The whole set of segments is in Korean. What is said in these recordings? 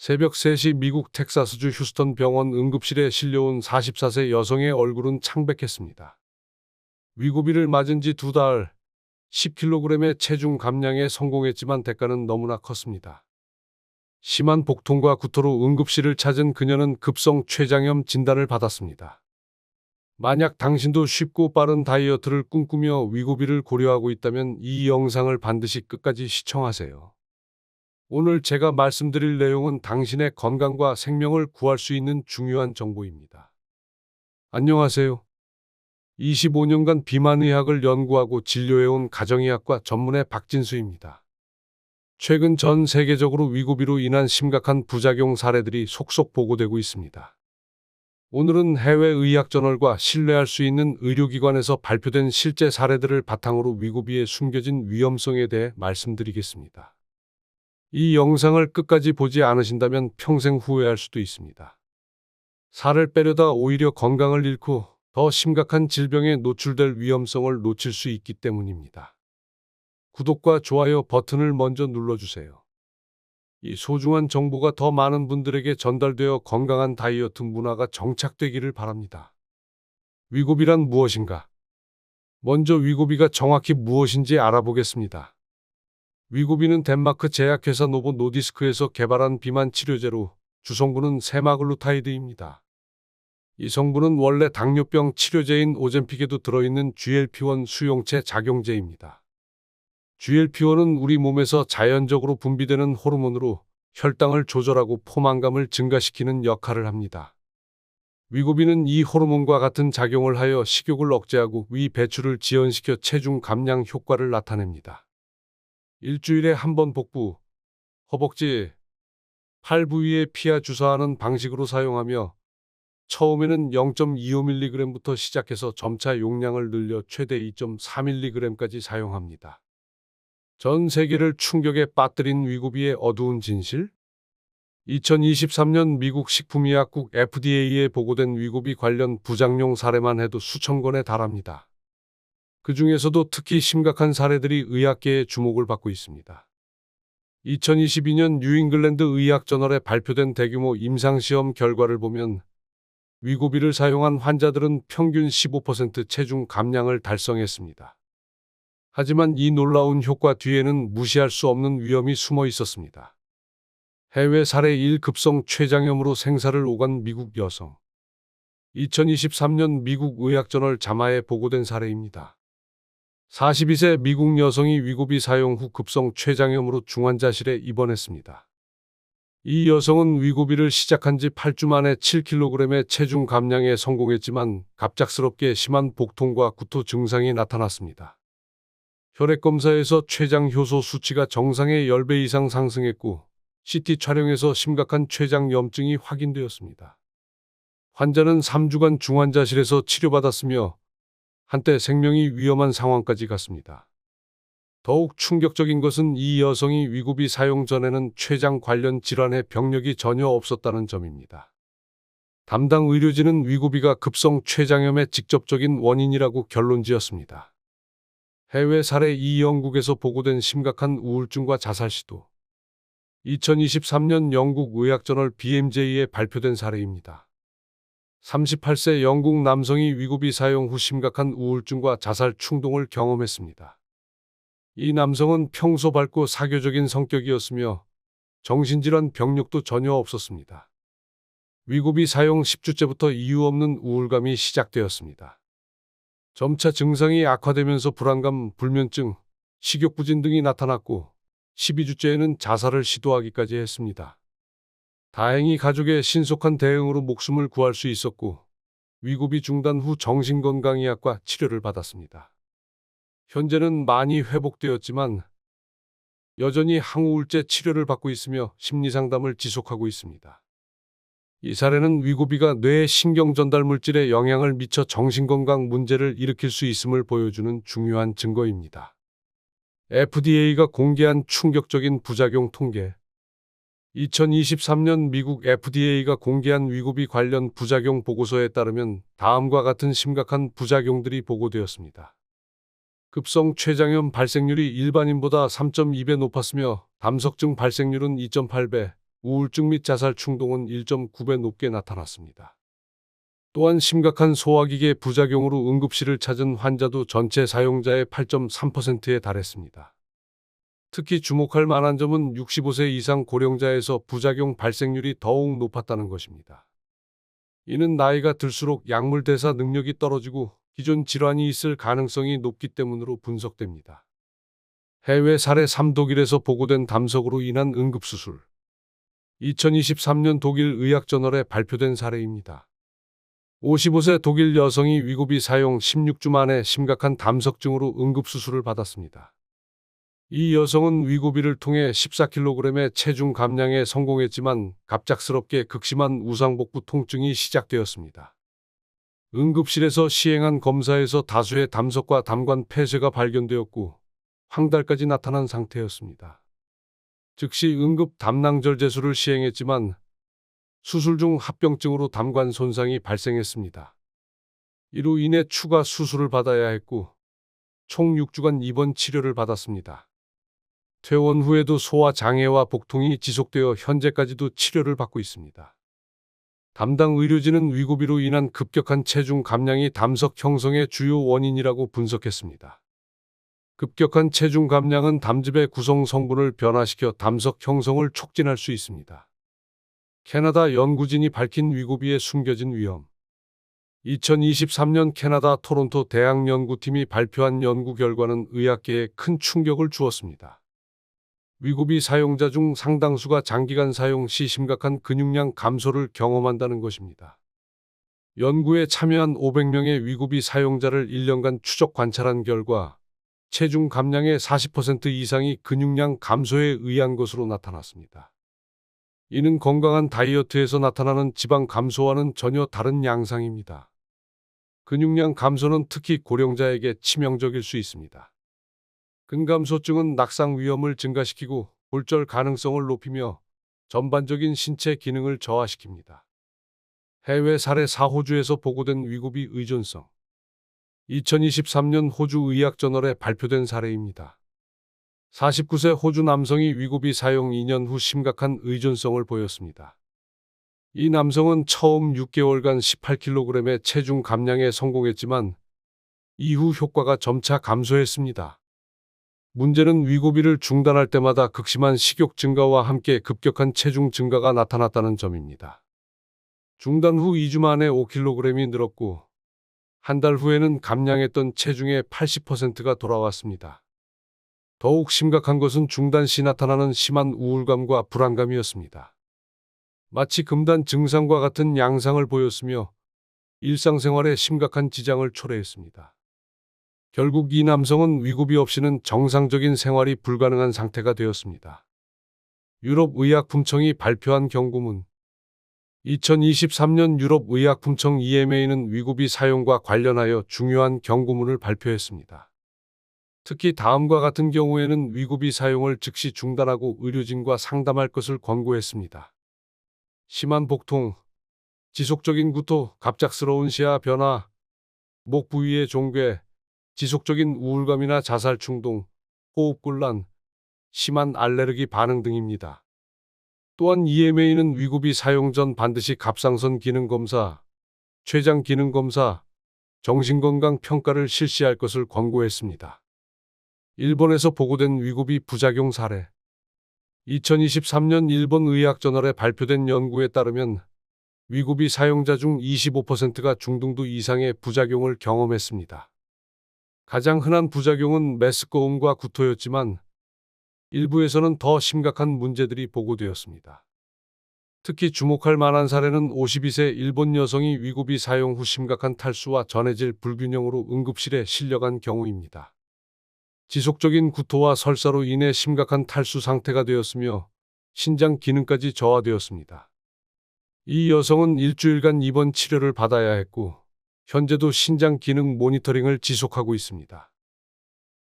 새벽 3시 미국 텍사스주 휴스턴 병원 응급실에 실려온 44세 여성의 얼굴은 창백했습니다. 위고비를 맞은 지 2달, 10kg의 체중 감량에 성공했지만 대가는 너무나 컸습니다. 심한 복통과 구토로 응급실을 찾은 그녀는 급성 췌장염 진단을 받았습니다. 만약 당신도 쉽고 빠른 다이어트를 꿈꾸며 위고비를 고려하고 있다면 이 영상을 반드시 끝까지 시청하세요. 오늘 제가 말씀드릴 내용은 당신의 건강과 생명을 구할 수 있는 중요한 정보입니다. 안녕하세요. 25년간 비만의학을 연구하고 진료해온 가정의학과 전문의 박진수입니다. 최근 전 세계적으로 위고비로 인한 심각한 부작용 사례들이 속속 보고되고 있습니다. 오늘은 해외 의학저널과 신뢰할 수 있는 의료기관에서 발표된 실제 사례들을 바탕으로 위고비의 숨겨진 위험성에 대해 말씀드리겠습니다. 이 영상을 끝까지 보지 않으신다면 평생 후회할 수도 있습니다. 살을 빼려다 오히려 건강을 잃고 더 심각한 질병에 노출될 위험성을 놓칠 수 있기 때문입니다. 구독과 좋아요 버튼을 먼저 눌러주세요. 이 소중한 정보가 더 많은 분들에게 전달되어 건강한 다이어트 문화가 정착되기를 바랍니다. 위고비란 무엇인가? 먼저 위고비가 정확히 무엇인지 알아보겠습니다. 위고비는 덴마크 제약회사 노보 노디스크에서 개발한 비만 치료제로 주성분은 세마글루타이드입니다. 이 성분은 원래 당뇨병 치료제인 오젬픽에도 들어있는 GLP-1 수용체 작용제입니다. GLP-1은 우리 몸에서 자연적으로 분비되는 호르몬으로 혈당을 조절하고 포만감을 증가시키는 역할을 합니다. 위고비는 이 호르몬과 같은 작용을 하여 식욕을 억제하고 위 배출을 지연시켜 체중 감량 효과를 나타냅니다. 일주일에 한 번 복부, 허벅지, 팔 부위에 피하 주사하는 방식으로 사용하며 처음에는 0.25mg부터 시작해서 점차 용량을 늘려 최대 2.4mg까지 사용합니다. 전 세계를 충격에 빠뜨린 위고비의 어두운 진실? 2023년 미국 식품의약국 FDA에 보고된 위고비 관련 부작용 사례만 해도 수천 건에 달합니다. 그 중에서도 특히 심각한 사례들이 의학계의 주목을 받고 있습니다. 2022년 뉴잉글랜드 의학저널에 발표된 대규모 임상시험 결과를 보면 위고비를 사용한 환자들은 평균 15% 체중 감량을 달성했습니다. 하지만 이 놀라운 효과 뒤에는 무시할 수 없는 위험이 숨어 있었습니다. 해외 사례 1. 급성 췌장염으로 생사를 오간 미국 여성. 2023년 미국 의학저널 자마에 보고된 사례입니다. 42세 미국 여성이 위고비 사용 후 급성 췌장염으로 중환자실에 입원했습니다. 이 여성은 위고비를 시작한 지 8주 만에 7kg의 체중 감량에 성공했지만 갑작스럽게 심한 복통과 구토 증상이 나타났습니다. 혈액검사에서 췌장 효소 수치가 정상의 10배 이상 상승했고 CT 촬영에서 심각한 췌장염증이 확인되었습니다. 환자는 3주간 중환자실에서 치료받았으며 한때 생명이 위험한 상황까지 갔습니다. 더욱 충격적인 것은 이 여성이 위고비 사용 전에는 췌장 관련 질환의 병력이 전혀 없었다는 점입니다. 담당 의료진은 위고비가 급성 췌장염의 직접적인 원인이라고 결론지었습니다. 해외 사례 2. 영국에서 보고된 심각한 우울증과 자살 시도. 2023년 영국 의학저널 BMJ에 발표된 사례입니다. 38세 영국 남성이 위고비 사용 후 심각한 우울증과 자살 충동을 경험했습니다. 이 남성은 평소 밝고 사교적인 성격이었으며 정신질환 병력도 전혀 없었습니다. 위고비 사용 10주째부터 이유 없는 우울감이 시작되었습니다. 점차 증상이 악화되면서 불안감, 불면증, 식욕부진 등이 나타났고 12주째에는 자살을 시도하기까지 했습니다. 다행히 가족의 신속한 대응으로 목숨을 구할 수 있었고 위고비 중단 후 정신건강의학과 치료를 받았습니다. 현재는 많이 회복되었지만 여전히 항우울제 치료를 받고 있으며 심리상담을 지속하고 있습니다. 이 사례는 위고비가 뇌의 신경전달 물질에 영향을 미쳐 정신건강 문제를 일으킬 수 있음을 보여주는 중요한 증거입니다. FDA가 공개한 충격적인 부작용 통계. 2023년 미국 FDA가 공개한 위고비 관련 부작용 보고서에 따르면 다음과 같은 심각한 부작용들이 보고되었습니다. 급성 췌장염 발생률이 일반인보다 3.2배 높았으며 담석증 발생률은 2.8배, 우울증 및 자살 충동은 1.9배 높게 나타났습니다. 또한 심각한 소화기계 부작용으로 응급실을 찾은 환자도 전체 사용자의 8.3%에 달했습니다. 특히 주목할 만한 점은 65세 이상 고령자에서 부작용 발생률이 더욱 높았다는 것입니다. 이는 나이가 들수록 약물 대사 능력이 떨어지고 기존 질환이 있을 가능성이 높기 때문으로 분석됩니다. 해외 사례 3. 독일에서 보고된 담석으로 인한 응급수술. 2023년 독일 의학저널에 발표된 사례입니다. 55세 독일 여성이 위고비 사용 16주 만에 심각한 담석증으로 응급수술을 받았습니다. 이 여성은 위고비를 통해 14kg의 체중 감량에 성공했지만 갑작스럽게 극심한 우상복부 통증이 시작되었습니다. 응급실에서 시행한 검사에서 다수의 담석과 담관 폐쇄가 발견되었고 황달까지 나타난 상태였습니다. 즉시 응급 담낭절제술을 시행했지만 수술 중 합병증으로 담관 손상이 발생했습니다. 이로 인해 추가 수술을 받아야 했고 총 6주간 입원 치료를 받았습니다. 퇴원 후에도 소화 장애와 복통이 지속되어 현재까지도 치료를 받고 있습니다. 담당 의료진은 위고비로 인한 급격한 체중 감량이 담석 형성의 주요 원인이라고 분석했습니다. 급격한 체중 감량은 담즙의 구성 성분을 변화시켜 담석 형성을 촉진할 수 있습니다. 캐나다 연구진이 밝힌 위고비의 숨겨진 위험. 2023년 캐나다 토론토 대학 연구팀이 발표한 연구 결과는 의학계에 큰 충격을 주었습니다. 위고비 사용자 중 상당수가 장기간 사용 시 심각한 근육량 감소를 경험한다는 것입니다. 연구에 참여한 500명의 위고비 사용자를 1년간 추적 관찰한 결과 체중 감량의 40% 이상이 근육량 감소에 의한 것으로 나타났습니다. 이는 건강한 다이어트에서 나타나는 지방 감소와는 전혀 다른 양상입니다. 근육량 감소는 특히 고령자에게 치명적일 수 있습니다. 근감소증은 낙상 위험을 증가시키고 골절 가능성을 높이며 전반적인 신체 기능을 저하시킵니다. 해외 사례 4. 호주에서 보고된 위고비 의존성. 2023년 호주 의학저널에 발표된 사례입니다. 49세 호주 남성이 위고비 사용 2년 후 심각한 의존성을 보였습니다. 이 남성은 처음 6개월간 18kg의 체중 감량에 성공했지만 이후 효과가 점차 감소했습니다. 문제는 위고비를 중단할 때마다 극심한 식욕 증가와 함께 급격한 체중 증가가 나타났다는 점입니다. 중단 후 2주 만에 5kg이 늘었고 한 달 후에는 감량했던 체중의 80%가 돌아왔습니다. 더욱 심각한 것은 중단 시 나타나는 심한 우울감과 불안감이었습니다. 마치 금단 증상과 같은 양상을 보였으며 일상생활에 심각한 지장을 초래했습니다. 결국 이 남성은 위고비 없이는 정상적인 생활이 불가능한 상태가 되었습니다. 유럽의약품청이 발표한 경고문. 2023년 유럽의약품청 EMA는 위고비 사용과 관련하여 중요한 경고문을 발표했습니다. 특히 다음과 같은 경우에는 위고비 사용을 즉시 중단하고 의료진과 상담할 것을 권고했습니다. 심한 복통, 지속적인 구토, 갑작스러운 시야 변화, 목 부위의 종괴, 지속적인 우울감이나 자살 충동, 호흡곤란, 심한 알레르기 반응 등입니다. 또한 EMA는 위고비 사용 전 반드시 갑상선 기능 검사, 췌장 기능 검사, 정신건강 평가를 실시할 것을 권고했습니다. 일본에서 보고된 위고비 부작용 사례. 2023년 일본 의학저널에 발표된 연구에 따르면 위고비 사용자 중 25%가 중등도 이상의 부작용을 경험했습니다. 가장 흔한 부작용은 메스꺼움과 구토였지만 일부에서는 더 심각한 문제들이 보고되었습니다. 특히 주목할 만한 사례는 52세 일본 여성이 위고비 사용 후 심각한 탈수와 전해질 불균형으로 응급실에 실려간 경우입니다. 지속적인 구토와 설사로 인해 심각한 탈수 상태가 되었으며 신장 기능까지 저하되었습니다. 이 여성은 일주일간 입원 치료를 받아야 했고 현재도 신장 기능 모니터링을 지속하고 있습니다.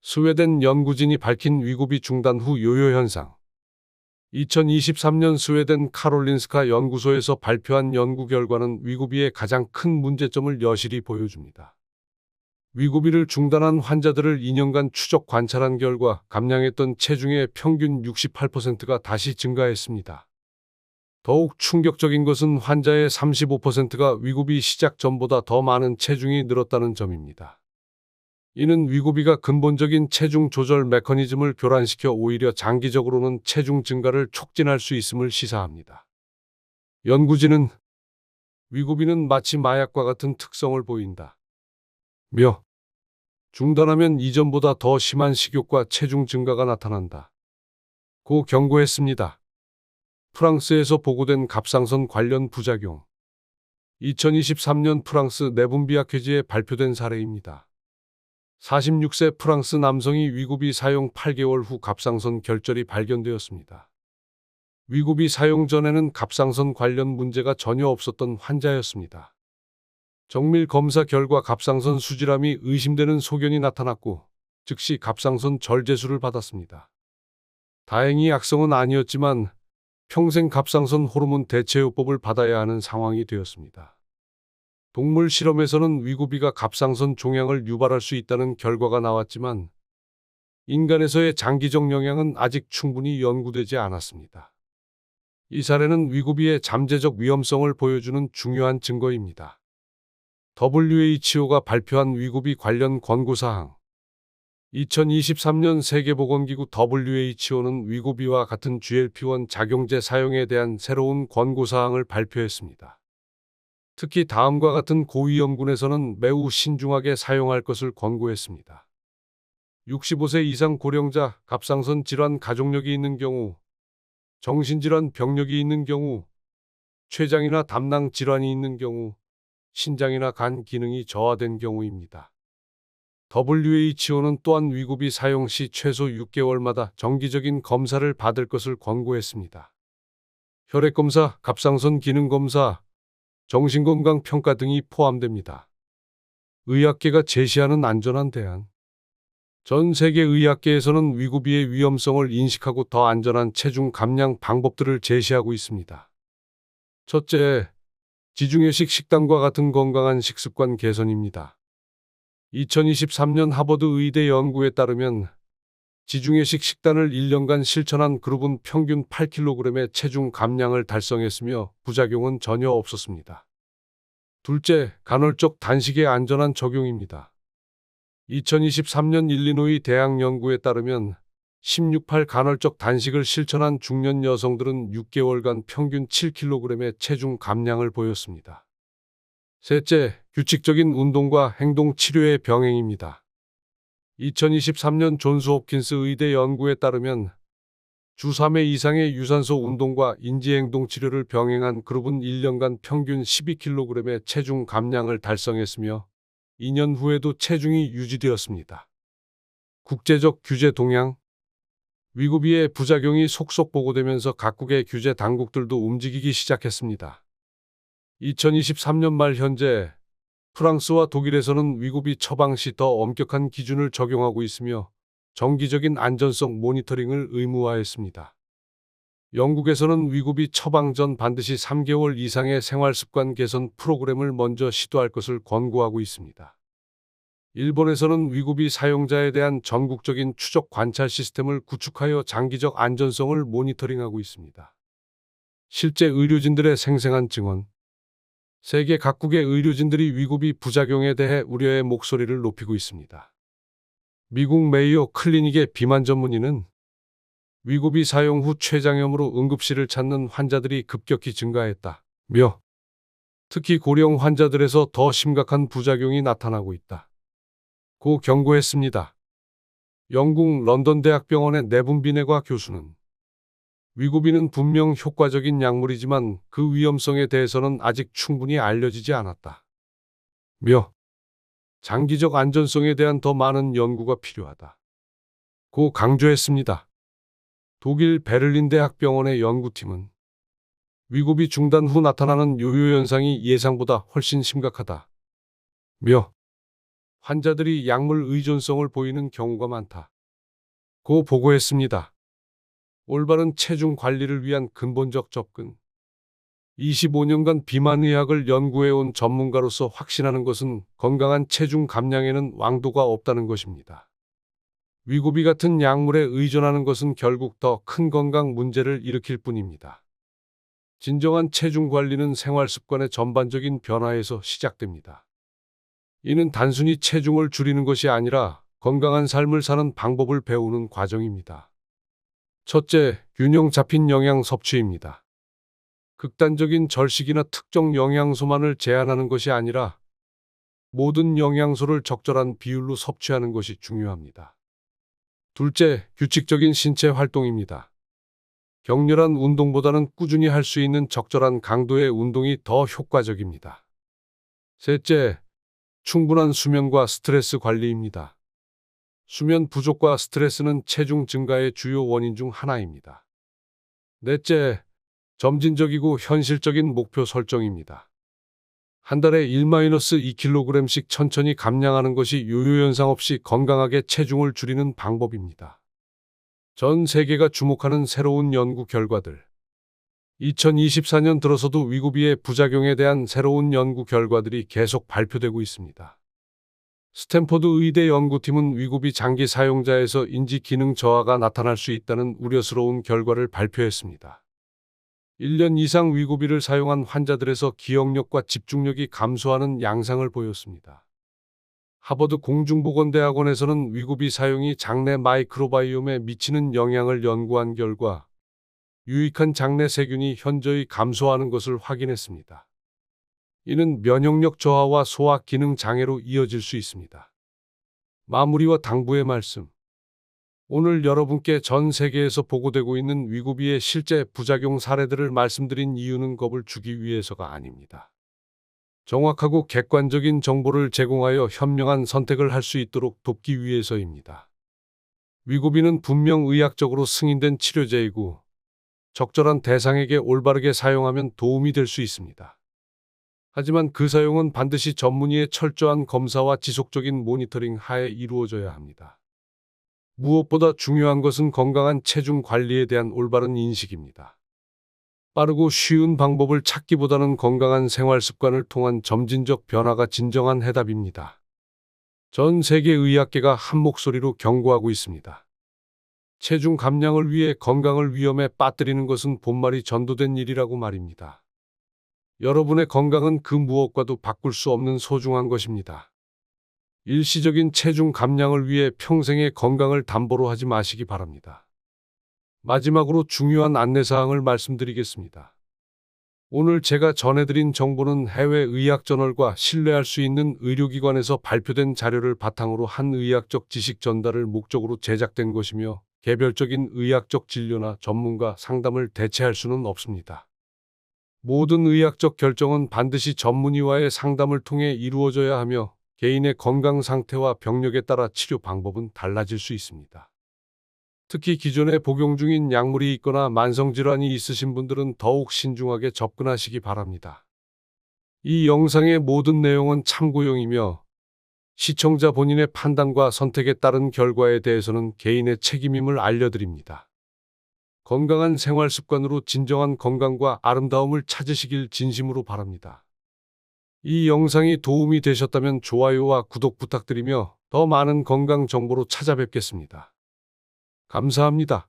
스웨덴 연구진이 밝힌 위고비 중단 후 요요 현상. 2023년 스웨덴 카롤린스카 연구소에서 발표한 연구 결과는 위고비의 가장 큰 문제점을 여실히 보여줍니다. 위고비를 중단한 환자들을 2년간 추적 관찰한 결과 감량했던 체중의 평균 68%가 다시 증가했습니다. 더욱 충격적인 것은 환자의 35%가 위고비 시작 전보다 더 많은 체중이 늘었다는 점입니다. 이는 위고비가 근본적인 체중 조절 메커니즘을 교란시켜 오히려 장기적으로는 체중 증가를 촉진할 수 있음을 시사합니다. 연구진은 위고비는 마치 마약과 같은 특성을 보인다 며 중단하면 이전보다 더 심한 식욕과 체중 증가가 나타난다 고 경고했습니다. 프랑스에서 보고된 갑상선 관련 부작용. 2023년 프랑스 내분비학회지에 발표된 사례입니다. 46세 프랑스 남성이 위고비 사용 8개월 후 갑상선 결절이 발견되었습니다. 위고비 사용 전에는 갑상선 관련 문제가 전혀 없었던 환자였습니다. 정밀 검사 결과 갑상선 수질암이 의심되는 소견이 나타났고 즉시 갑상선 절제술을 받았습니다. 다행히 악성은 아니었지만 평생 갑상선 호르몬 대체요법을 받아야 하는 상황이 되었습니다. 동물 실험에서는 위고비가 갑상선 종양을 유발할 수 있다는 결과가 나왔지만 인간에서의 장기적 영향은 아직 충분히 연구되지 않았습니다. 이 사례는 위고비의 잠재적 위험성을 보여주는 중요한 증거입니다. WHO가 발표한 위고비 관련 권고사항. 2023년 세계보건기구 WHO는 위고비와 같은 GLP-1 작용제 사용에 대한 새로운 권고사항을 발표했습니다. 특히 다음과 같은 고위험군에서는 매우 신중하게 사용할 것을 권고했습니다. 65세 이상 고령자, 갑상선 질환 가족력이 있는 경우, 정신질환 병력이 있는 경우, 췌장이나 담낭 질환이 있는 경우, 신장이나 간 기능이 저하된 경우입니다. WHO는 또한 위고비 사용 시 최소 6개월마다 정기적인 검사를 받을 것을 권고했습니다. 혈액검사, 갑상선 기능검사, 정신건강 평가 등이 포함됩니다. 의학계가 제시하는 안전한 대안. 전 세계 의학계에서는 위고비의 위험성을 인식하고 더 안전한 체중 감량 방법들을 제시하고 있습니다. 첫째, 지중해식 식단과 같은 건강한 식습관 개선입니다. 2023년 하버드 의대 연구에 따르면 지중해식 식단을 1년간 실천한 그룹은 평균 8kg의 체중 감량을 달성했으며 부작용은 전혀 없었습니다. 둘째, 간헐적 단식의 안전한 적용입니다. 2023년 일리노이 대학 연구에 따르면 16.8 간헐적 단식을 실천한 중년 여성들은 6개월간 평균 7kg의 체중 감량을 보였습니다. 셋째, 규칙적인 운동과 행동 치료의 병행입니다. 2023년 존스 홉킨스 의대 연구에 따르면 주 3회 이상의 유산소 운동과 인지행동 치료를 병행한 그룹은 1년간 평균 12kg의 체중 감량을 달성했으며 2년 후에도 체중이 유지되었습니다. 국제적 규제 동향. 위고비의 부작용이 속속 보고되면서 각국의 규제 당국들도 움직이기 시작했습니다. 2023년 말 현재 프랑스와 독일에서는 위고비 처방 시 더 엄격한 기준을 적용하고 있으며 정기적인 안전성 모니터링을 의무화했습니다. 영국에서는 위고비 처방 전 반드시 3개월 이상의 생활습관 개선 프로그램을 먼저 시도할 것을 권고하고 있습니다. 일본에서는 위고비 사용자에 대한 전국적인 추적 관찰 시스템을 구축하여 장기적 안전성을 모니터링하고 있습니다. 실제 의료진들의 생생한 증언. 세계 각국의 의료진들이 위고비 부작용에 대해 우려의 목소리를 높이고 있습니다. 미국 메이오 클리닉의 비만 전문의는 위고비 사용 후 췌장염으로 응급실을 찾는 환자들이 급격히 증가했다 며 특히 고령 환자들에서 더 심각한 부작용이 나타나고 있다 고 경고했습니다. 영국 런던 대학병원의 내분비내과 교수는 위고비는 분명 효과적인 약물이지만 그 위험성에 대해서는 아직 충분히 알려지지 않았다 며 장기적 안전성에 대한 더 많은 연구가 필요하다 고 강조했습니다. 독일 베를린 대학병원의 연구팀은 위고비 중단 후 나타나는 요요 현상이 예상보다 훨씬 심각하다 며 환자들이 약물 의존성을 보이는 경우가 많다 고 보고했습니다. 올바른 체중 관리를 위한 근본적 접근. 25년간 비만 의학을 연구해온 전문가로서 확신하는 것은 건강한 체중 감량에는 왕도가 없다는 것입니다. 위고비 같은 약물에 의존하는 것은 결국 더 큰 건강 문제를 일으킬 뿐입니다. 진정한 체중 관리는 생활 습관의 전반적인 변화에서 시작됩니다. 이는 단순히 체중을 줄이는 것이 아니라 건강한 삶을 사는 방법을 배우는 과정입니다. 첫째, 균형 잡힌 영양 섭취입니다. 극단적인 절식이나 특정 영양소만을 제한하는 것이 아니라 모든 영양소를 적절한 비율로 섭취하는 것이 중요합니다. 둘째, 규칙적인 신체 활동입니다. 격렬한 운동보다는 꾸준히 할 수 있는 적절한 강도의 운동이 더 효과적입니다. 셋째, 충분한 수면과 스트레스 관리입니다. 수면 부족과 스트레스는 체중 증가의 주요 원인 중 하나입니다. 넷째, 점진적이고 현실적인 목표 설정입니다. 한 달에 1-2kg씩 천천히 감량하는 것이 요요 현상 없이 건강하게 체중을 줄이는 방법입니다. 전 세계가 주목하는 새로운 연구 결과들. 2024년 들어서도 위고비의 부작용에 대한 새로운 연구 결과들이 계속 발표되고 있습니다. 스탠포드 의대 연구팀은 위고비 장기 사용자에서 인지 기능 저하가 나타날 수 있다는 우려스러운 결과를 발표했습니다. 1년 이상 위고비를 사용한 환자들에서 기억력과 집중력이 감소하는 양상을 보였습니다. 하버드 공중보건대학원에서는 위고비 사용이 장내 마이크로바이옴에 미치는 영향을 연구한 결과 유익한 장내 세균이 현저히 감소하는 것을 확인했습니다. 이는 면역력 저하와 소화 기능 장애로 이어질 수 있습니다. 마무리와 당부의 말씀. 오늘 여러분께 전 세계에서 보고되고 있는 위고비의 실제 부작용 사례들을 말씀드린 이유는 겁을 주기 위해서가 아닙니다. 정확하고 객관적인 정보를 제공하여 현명한 선택을 할 수 있도록 돕기 위해서입니다. 위고비는 분명 의학적으로 승인된 치료제이고 적절한 대상에게 올바르게 사용하면 도움이 될 수 있습니다. 하지만 그 사용은 반드시 전문의의 철저한 검사와 지속적인 모니터링 하에 이루어져야 합니다. 무엇보다 중요한 것은 건강한 체중 관리에 대한 올바른 인식입니다. 빠르고 쉬운 방법을 찾기보다는 건강한 생활 습관을 통한 점진적 변화가 진정한 해답입니다. 전 세계 의학계가 한 목소리로 경고하고 있습니다. 체중 감량을 위해 건강을 위험에 빠뜨리는 것은 본말이 전도된 일이라고 말입니다. 여러분의 건강은 그 무엇과도 바꿀 수 없는 소중한 것입니다. 일시적인 체중 감량을 위해 평생의 건강을 담보로 하지 마시기 바랍니다. 마지막으로 중요한 안내사항을 말씀드리겠습니다. 오늘 제가 전해드린 정보는 해외 의학저널과 신뢰할 수 있는 의료기관에서 발표된 자료를 바탕으로 한 의학적 지식 전달을 목적으로 제작된 것이며 개별적인 의학적 진료나 전문가 상담을 대체할 수는 없습니다. 모든 의학적 결정은 반드시 전문의와의 상담을 통해 이루어져야 하며 개인의 건강 상태와 병력에 따라 치료 방법은 달라질 수 있습니다. 특히 기존에 복용 중인 약물이 있거나 만성질환이 있으신 분들은 더욱 신중하게 접근하시기 바랍니다. 이 영상의 모든 내용은 참고용이며 시청자 본인의 판단과 선택에 따른 결과에 대해서는 개인의 책임임을 알려드립니다. 건강한 생활 습관으로 진정한 건강과 아름다움을 찾으시길 진심으로 바랍니다. 이 영상이 도움이 되셨다면 좋아요와 구독 부탁드리며 더 많은 건강 정보로 찾아뵙겠습니다. 감사합니다.